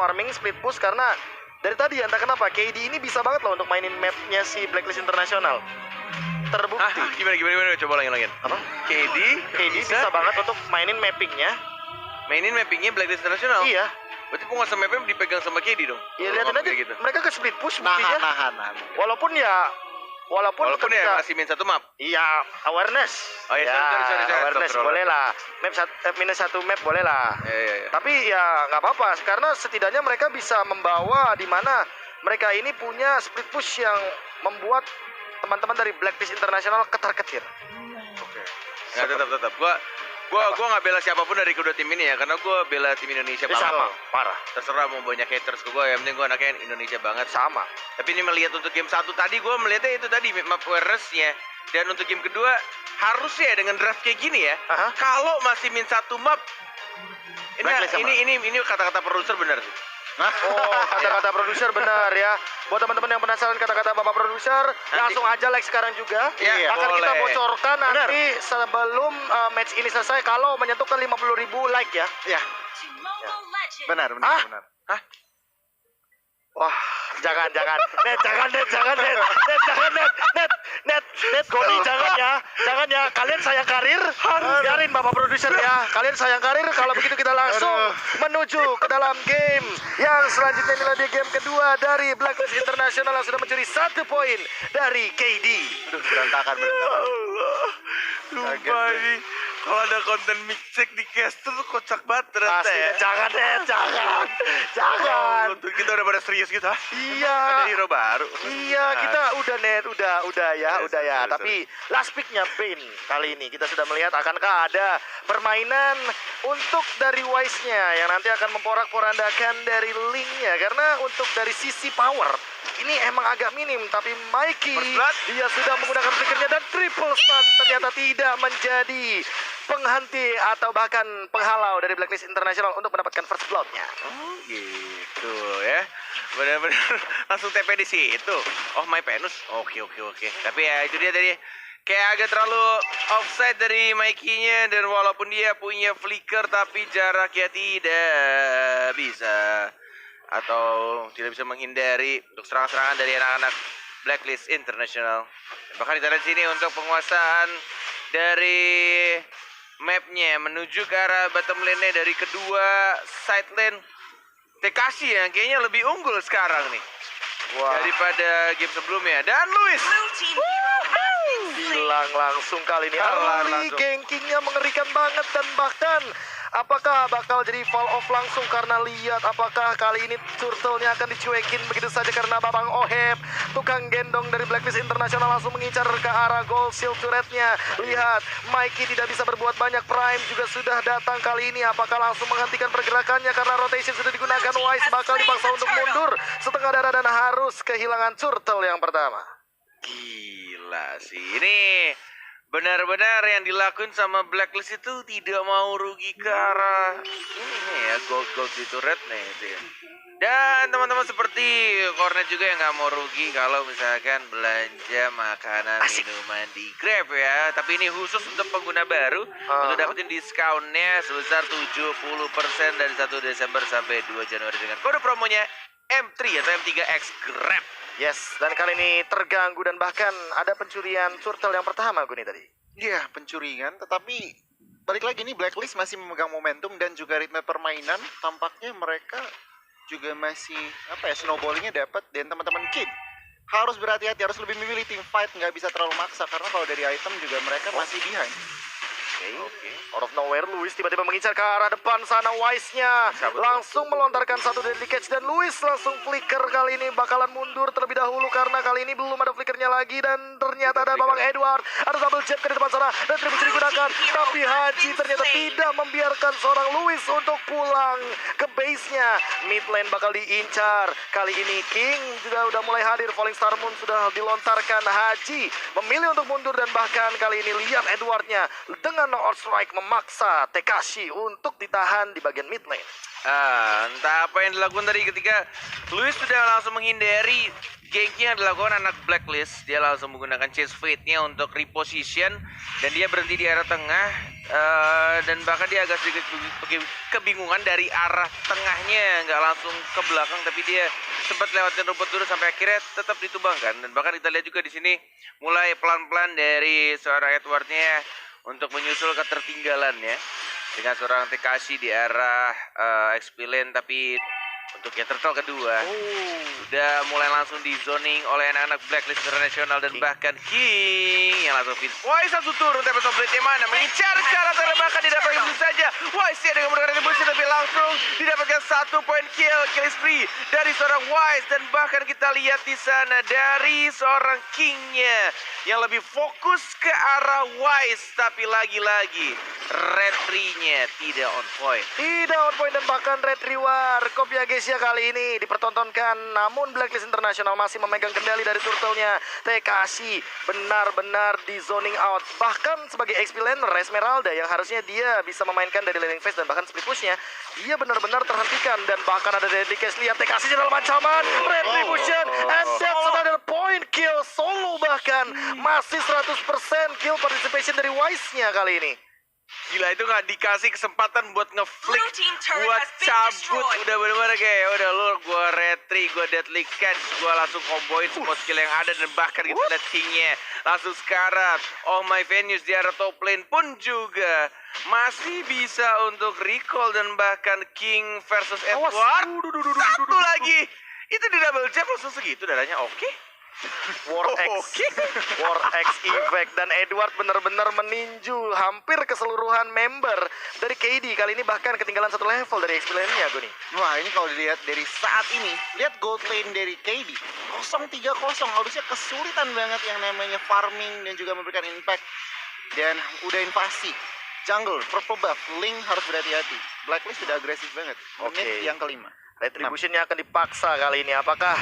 farming split push karena dari tadi entah kenapa KD ini bisa banget loh untuk mainin mapnya si Blacklist Internasional. Terbukti. Gimana? Coba ulangin. Apa? KD bisa banget untuk mainin mappingnya Blacklist Internasional. Iya. Berarti penguasa mapnya dipegang sama KD dong. Iya, lihatin aja gitu. mereka ke split push buktinya. Nahan. Walaupun Walaupun ya ketika- masih min satu map. Iya, awareness. Oh iya, sorry. Awareness boleh lah. Minus satu map boleh lah. Iya. Tapi ya nggak apa-apa, karena setidaknya mereka bisa membawa di mana mereka ini punya split push yang membuat teman-teman dari Blacklist Internasional ketar-ketir. Oke. Ya tetap. Gua nggak bela siapapun dari kedua tim ini ya, karena gua bela tim Indonesia banget. Sama, parah. Terserah mau banyak haters ke gua, yang penting gua anaknya Indonesia banget. Sama. Tapi ini melihat untuk game 1 tadi gua melihatnya itu tadi map awareness-nya. Dan untuk game kedua harusnya dengan draft kayak gini ya. Aha. Kalau masih min satu map Blacklist sama. ini kata-kata produser benar sih. Oh, kata-kata produser benar ya. Buat teman-teman yang penasaran kata-kata Bapak produser, langsung aja like sekarang juga. Iya, Akan kita boleh. bocorkan nanti sebelum match ini selesai kalau menyentuh ke 50.000 like ya. Ya, benar. Wah, jangan. Net, Goni jangan ya. Kalian sayang karir, biarin Bapak produser ya. Kalian sayang karir, kalau begitu kita langsung menuju ke dalam game yang selanjutnya. Inilah dia game kedua dari Blacklist Internasional yang sudah mencuri 1 poin dari KD. Aduh, berantakan. Lupa ini kalau ada konten mixtape di caster tuh kocak banget ternyata Asli, ya. jangan Net, jangan. Kita udah pada serius gitu. Iya. Ada hero baru. Iya, kita udah Net, udah ya. Sorry. Tapi last pick-nya Pain kali ini kita sudah melihat akankah ada permainan untuk dari Wise-nya yang nanti akan memporak-porandakan dari Link-nya, karena untuk dari sisi power ini emang agak minim, tapi Mikey First blood. dia sudah menggunakan flickernya dan triple stun ternyata tidak menjadi penghenti atau bahkan penghalau dari Blacklist International untuk mendapatkan first blood-nya. Oh gitu ya. Benar-benar langsung TP di situ. Oh, My Penus. Oke. Tapi ya itu dia tadi kayak agak terlalu offside dari Mikey-nya, dan walaupun dia punya flicker tapi jaraknya tidak bisa atau tidak bisa menghindari untuk serangan-serangan dari anak-anak Blacklist International. Bahkan kita lihat sini untuk penguasaan dari mapnya menuju ke arah bottom lane-nya dari kedua side lane. Tekashi yang kayaknya lebih unggul sekarang nih daripada game sebelumnya. Dan Luis Hilang langsung kali ini. Kalah Early langsung. gankingnya mengerikan banget, dan bahkan apakah bakal jadi fall off langsung karena lihat apakah kali ini turtle-nya akan dicuekin begitu saja karena Babang Oheb, tukang gendong dari Blacklist International, langsung mengincar ke arah gold shield turret-nya. Lihat, Mikey tidak bisa berbuat banyak, Prime juga sudah datang kali ini. Apakah langsung menghentikan pergerakannya karena rotation sudah digunakan? Wise bakal dipaksa untuk mundur setengah darah dan harus kehilangan turtle yang pertama. gila sih. Ini benar-benar yang dilakuin sama Blacklist itu tidak mau rugi ke arah ini nih ya, gold di turret nih itu ya. Dan teman-teman seperti Cornet juga yang nggak mau rugi kalau misalkan belanja makanan minuman di Grab ya. Tapi ini khusus untuk pengguna baru untuk dapetin diskonnya sebesar 70% dari 1 Desember sampai 2 Januari dengan kode promonya M3 atau M3X Grab. Yes, dan kali ini terganggu dan bahkan ada pencurian turtle yang pertama gue nih tadi. Iya, pencurian, tetapi balik lagi nih Blacklist masih memegang momentum dan juga ritme permainan. Tampaknya mereka juga masih snowballingnya dapat, dan teman-teman Kid harus berhati-hati, harus lebih memilih team fight, nggak bisa terlalu maksa karena kalau dari item juga mereka masih behind. Oke. Out of nowhere, Luis tiba-tiba mengincar ke arah depan sana. Wise-nya langsung melontarkan satu deadly catch, dan Luis langsung flicker kali ini bakalan mundur terlebih dahulu karena kali ini belum ada flickernya lagi, dan ternyata ada Babang Edward, ada double jab ke depan sana dan tribusi digunakan, tapi Haji ternyata tidak membiarkan seorang Luis untuk pulang ke base-nya. Mid lane bakal diincar kali ini. King juga udah mulai hadir, Falling Star Moon sudah dilontarkan. Haji memilih untuk mundur, dan bahkan kali ini lihat Edwardnya dengan outstrike memaksa Tekashi untuk ditahan di bagian mid lane. Entah apa yang dilakukan tadi ketika Luis sudah langsung menghindari gank yang dilakukan anak Blacklist. Dia langsung menggunakan Chase Fate-nya untuk reposition. Dan dia berhenti di arah tengah. Dan bahkan dia agak sedikit kebingungan dari arah tengahnya. Nggak langsung ke belakang, tapi dia sempat lewatin rumput dulu sampai akhirnya tetap ditumbangkan. Dan bahkan kita lihat juga di sini mulai pelan-pelan dari seorang Edward-nya untuk menyusul ketertinggalannya. Dengan seorang Tekashi di arah XP lane, tapi untuk yang turtle kedua udah mulai langsung di zoning oleh anak-anak Blacklist International dan bahkan King yang langsung finish. Wise langsung turun tapi Blade yang mana mengincar ke arah tanah, bahkan didapatkan begitu saja. Wise ya dengan menggunakan retribution tapi langsung didapatkan 1 poin kill spree dari seorang Wise, dan bahkan kita lihat di sana dari seorang Kingnya yang lebih fokus ke arah Wise, tapi lagi-lagi retry-nya tidak on point. Tidak on point dan bahkan Red Reward Kopia Gesia kali ini dipertontonkan. Namun Blacklist International masih memegang kendali dari turtle-nya. Tekashi benar-benar di zoning out. Bahkan sebagai XP laner Esmeralda yang harusnya dia bisa memainkan dari laning phase dan bahkan split push-nya, dia benar-benar terhentikan. Dan bahkan ada Deadly Case, lihat Tekashi dalam ancaman. Retribution and that's another point kill solo, bahkan masih 100% kill participation dari Wise-nya kali ini. Gila, itu gak dikasih kesempatan buat ngeflick, buat cabut. Udah bener-bener kayak udah lu, gue retry, gue deadly catch, gue langsung komboin semua skill yang ada. Dan bahkan kita lihat King-nya langsung sekarat. Oh my Venus di arah top lane pun juga masih bisa untuk recall. Dan bahkan King versus Edward satu lagi. Itu di double jab langsung segitu darahnya. Oke. War X Effect dan Edward benar-benar meninju hampir keseluruhan member dari KD. Kali ini bahkan ketinggalan 1 level dari XP lane-nya, Goni. Wah, ini kalau dilihat dari saat ini, lihat gold lane dari KD 0-3-0, harusnya kesulitan banget yang namanya farming dan juga memberikan impact. Dan udah invasi jungle, purple buff, Link harus berhati-hati. Blacklist sudah agresif banget. Menit yang kelima. Retribution-nya akan dipaksa kali ini. Apakah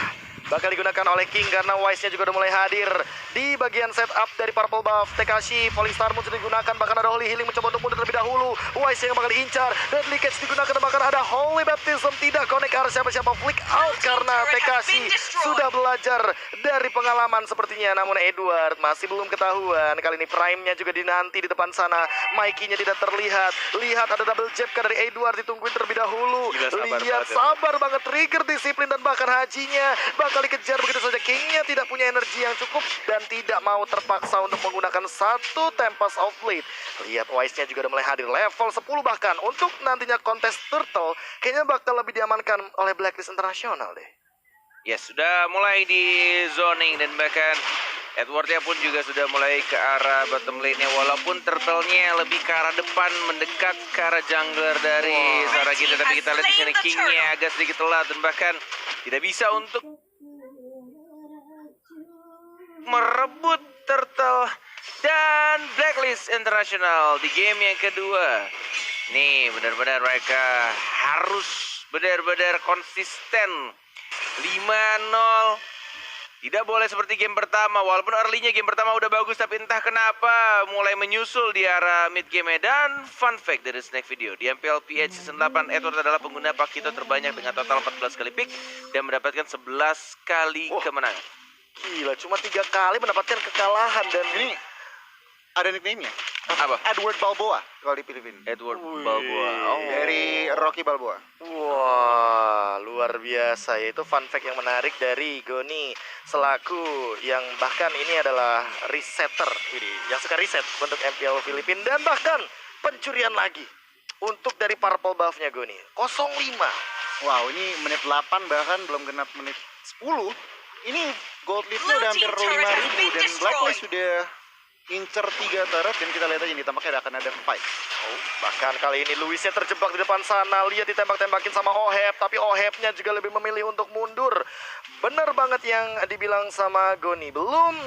bakal digunakan oleh King karena Wise-nya juga udah mulai hadir di bagian setup dari purple buff. Tekashi, Falling Star Moon sudah digunakan, bahkan ada Holy Healing mencoba untuk mundur terlebih dahulu. Wise yang bakal diincar, Deadly Catch digunakan, bahkan ada Holy Baptism tidak connect arah siapa-siapa, flick out karena Tekashi sudah belajar dari pengalaman sepertinya. Namun Edward masih belum ketahuan. Kali ini Prime-nya juga dinanti di depan sana. Mikey-nya tidak terlihat. Lihat ada double jab dari Edward, ditungguin terlebih dahulu. Lihat sabar banget, trigger disiplin dan bahkan hajinya bakal dikejar begitu saja. King-nya tidak punya energi yang cukup dan tidak mau terpaksa untuk menggunakan 1 Tempest of Blade. Lihat Wise-nya juga udah mulai hadir level 10, bahkan untuk nantinya kontes turtle kayaknya bakal lebih diamankan oleh Blacklist International deh. Yes, sudah mulai di zoning dan bahkan Edward-nya pun juga sudah mulai ke arah bottom lane-nya, walaupun turtle-nya lebih ke arah depan mendekat ke arah jungler dari seorang kita, tapi kita lihat di sini King-nya agak sedikit telat dan bahkan tidak bisa untuk merebut turtle dan Blacklist International di game yang kedua. Nih benar-benar mereka harus benar-benar konsisten 5-0. Tidak boleh seperti game pertama, walaupun early-nya game pertama udah bagus, tapi entah kenapa mulai menyusul di arah mid game. Dan fun fact dari Snack Video, di MPL PH Season 8, Edward adalah pengguna Pakito terbanyak dengan total 14 kali pick dan mendapatkan 11 kali kemenangan. Gila, cuma 3 kali mendapatkan kekalahan. Dan Ini ada nickname-nya. Apa? Edward Balboa kalau di Filipina. Edward Balboa. Oh. Dari Rocky Balboa. wah, luar biasa. Yaitu fun fact yang menarik dari Goni selaku yang bahkan ini adalah resetter ini, yang suka riset untuk MPL Filipina. Dan bahkan pencurian lagi untuk dari purple buff-nya Goni 05. Wow, ini menit 8 bahkan belum genap menit 10. Ini gold lead-nya udah hampir 5.000 dan Blacklist sudah incer 3 turret dan kita lihat aja ini tampaknya akan ada fight. Bahkan kali ini Luisnya terjebak di depan sana. Lihat ditembak-tembakin sama Oheb, tapi Ohebnya juga lebih memilih untuk mundur. Bener banget yang dibilang sama Goni. Belum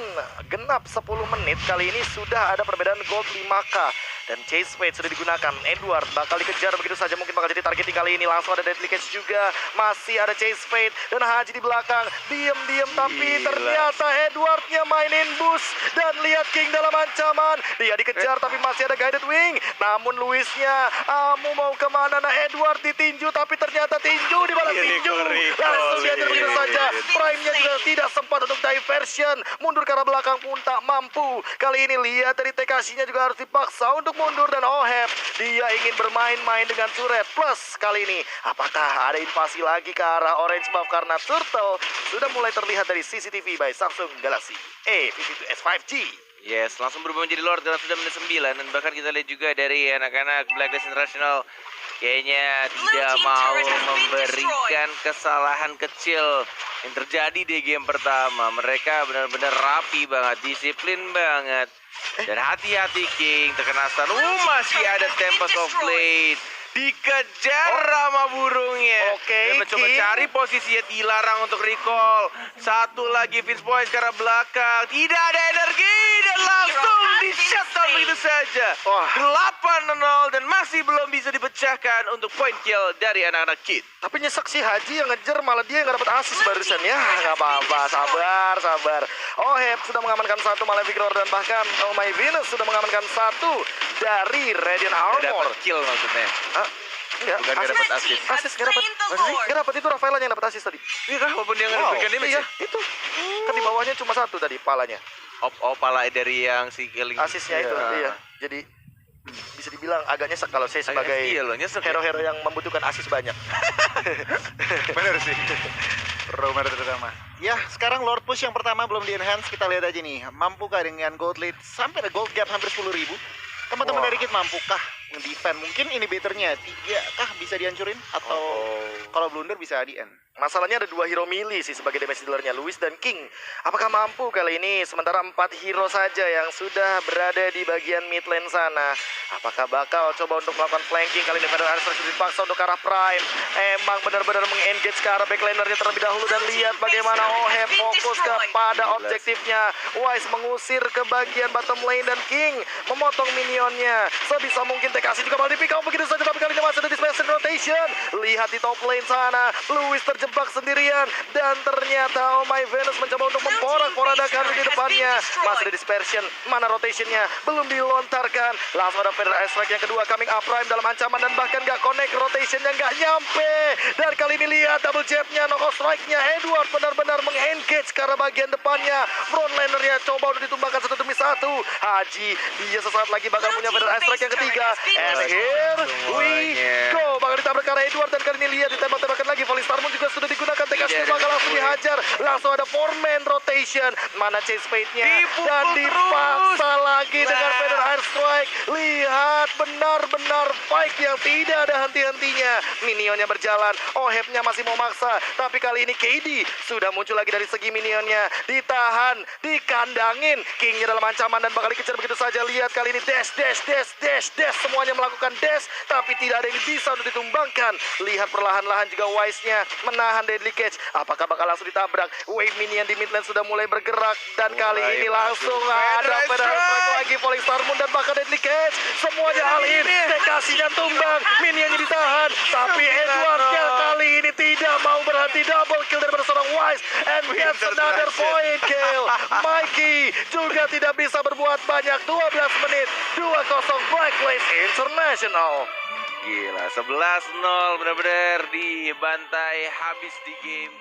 genap 10 menit, kali ini sudah ada perbedaan gold 5k. Dan Chase Fate sudah digunakan. Edward bakal dikejar begitu saja, mungkin bakal jadi targeting kali ini. Langsung ada Deadly Catch juga. Masih ada Chase Fate dan Haji di belakang. Diem-diem tapi Gila. ternyata Edwardnya mainin boost. Dan lihat King dalam ancaman. Dia dikejar tapi masih ada Guided Wing. Namun Luisnya, mau kemana? Nah, Edward ditinju tapi ternyata tinju di balas tinju. Langsung diajar begitu saja. Prime-nya juga tidak sempat untuk diversion. Mundur ke arah belakang pun tak mampu. Kali ini lihat dari TKC-nya juga harus dipaksa untuk mundur. Dan Oheb, dia ingin bermain-main dengan Turret. Plus kali ini, apakah ada invasi lagi ke arah Orange Buff? Karena Turtle sudah mulai terlihat dari CCTV by Samsung Galaxy A52s 5G. Yes, langsung berubah menjadi Lord dalam sudah menit 9. Dan bahkan kita lihat juga dari anak-anak Blacklist International kayaknya tidak mau memberikan kesalahan kecil yang terjadi di game pertama. Mereka benar-benar rapi banget, disiplin banget. Dan hati-hati King, terkena stun. Masih ada Tempest of Blade. Dikejar sama burungnya. Oke, Dan mencoba King. cari posisinya, dilarang untuk recall. Satu lagi Vince Boyce ke arah belakang. Tidak ada energi dan langsung di shutdown begitu saja. Wah. 8-0 dan masih belum bisa dipecahkan untuk point kill dari anak-anak Kid. Tapi nyesek si Haji yang ngejar, malah dia yang gak dapat assist barusan. Ya nggak apa-apa, sabar. Oheb sudah mengamankan satu Malefic Roar. Dan bahkan Oh My Venus sudah mengamankan satu dari Radiant Tidak Armor. dapat kill maksudnya. Hah? Enggak, Bukan nggak dapat assist. Assist nggak dapat. Nggak dapat, itu Rafaela yang dapat assist tadi. Iya kah? Walaupun dia nggak diberikan damage iya, ya? itu. Kan di bawahnya cuma satu tadi palanya. Pala dari yang si killing. Asisnya itu, iya. Jadi bisa dibilang agak nyesek kalau saya sebagai Iya loh, nyesek ya. hero-hero yang membutuhkan asis banyak. Bener sih. Romer terutama. Ya, sekarang Lord Push yang pertama belum di-enhance. Kita lihat aja nih, mampukah dengan gold lead sampai ada gold gap hampir 10.000. Teman-teman Wah. dari Kid mampukah nge-defend? Mungkin inhibitornya 3 kah bisa dihancurin? Atau kalau blunder bisa di-end? Masalahnya ada 2 hero melee sih sebagai damage dealernya, Luis dan King. Apakah mampu kali ini? Sementara 4 hero saja yang sudah berada di bagian mid lane sana. Apakah bakal coba untuk melakukan flanking? Kali ini Federal Archer sudah dipaksa untuk ke arah Prime. Emang benar-benar meng-engage ke arah backlanernya terlebih dahulu. Dan lihat bagaimana Oheb fokus kepada objektifnya. Wise mengusir ke bagian bottom lane. Dan King memotong minionnya. Sebisa mungkin TKC juga bakal di-pick out begitu saja. Tapi kali ini masih ada displacement rotation. Lihat di top lane sana, Luis terjebak sendirian. Dan ternyata Oh My Venus mencoba untuk memporak-porandakan di depannya. Masih ada dispersion. Mana rotationnya? Belum dilontarkan. Langsung ada Federal Strike yang kedua coming up Prime dalam ancaman. Dan bahkan gak connect, rotationnya gak nyampe. Dan kali ini lihat double jabnya, knockout strike-nya. Edward benar-benar meng-engage ke arah bagian depannya. Frontlanernya coba untuk ditumbangkan satu demi satu. Haji, dia sesaat lagi bakal punya Federal Strike yang ketiga. And here we go. Bakal ditabrak ke arah Edward. Dan kali ini lihat ditembak-tembakan lagi. Volley Star Moon juga sudah digunakan. TKC bakal langsung dihajar. Langsung ada 4-man rotation. Mana Chase Fate-nya? Dan dipaksa lagi dengan Federal Air Strike. Lihat benar-benar fight yang tidak ada henti-hentinya. Minionnya berjalan. Ohebnya masih mau maksa. Tapi kali ini KD sudah muncul lagi dari segi minionnya. Ditahan, dikandangin. Kingnya dalam ancaman dan bakal dikejar begitu saja. Lihat kali ini dash. Semuanya melakukan dash. Tapi tidak ada yang bisa untuk ditumbangkan. Lihat perlahan-lahan juga Wise-nya menahan Deadly Catch. Apakah bakal langsung ditabrak? Wave minion di mid lane sudah mulai bergerak. Dan kali ini langsung ada Federal Strike lagi. Falling Star Moon dan bahkan Deadly Catch. Semuanya all-in. TKC-nya tumbang. Minionnya ditahan. Tapi Edward-nya kali ini tidak mau berhenti. Double kill dari seorang Wise. And gets another point kill. Mikey juga tidak bisa berbuat banyak. 12 menit. 2-0 Blacklist International. Gila, 11-0 benar-benar dibantai habis di game